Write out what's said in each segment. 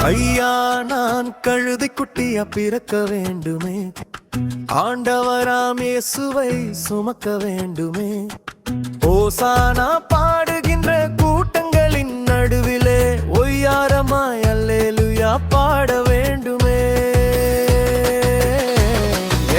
ஐயா நான் கழுதை குட்டியா பிறக்க வேண்டுமே, ஆண்டவராம் இயேசுவை சுமக்க வேண்டுமே. ஓசானா பாடுகின்ற கூட்டங்களின் நடுவிலே ஒய்யாரமாய் அல்லேலூயா பாட வேண்டுமே.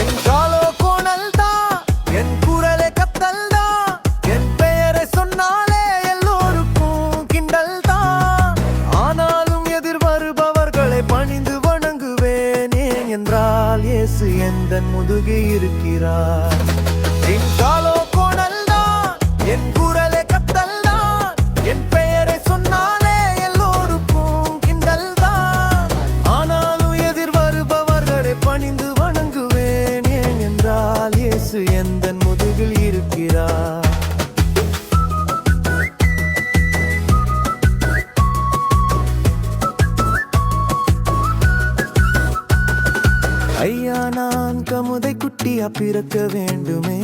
என் காலோ கோணல் தான், என் குரலே கத்தல் தான், என் பெயரை சொன்னாலே எல்லோருக்கும் கிண்டல் தான். ஆனாலும் எதிர் வருபவர்களை பணிந்து வணங்குவேன், ஏன் என்றால் இயேசு எந்தன் முதுகே இருக்கிறார். என் காலோ கோணல் தான், என் குரலே கத்தல் தான், என் பெயரை சொன்னாலே எல்லோருக்கும் கிண்டல் தான். ஆனாலும் எதிர் வருபவர்களை பணிந்து வணங்குவேன், ஏன் என்றால் இயேசு எந்தன் முதுகில் இருக்கிறார். ஐயா நான் கமுதை குட்டியா பிறக்க வேண்டுமே,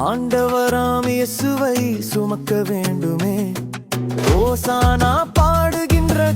ஆண்டவராம் இயேசுவை சுமக்க வேண்டுமே. ஓசானா பாடுகின்ற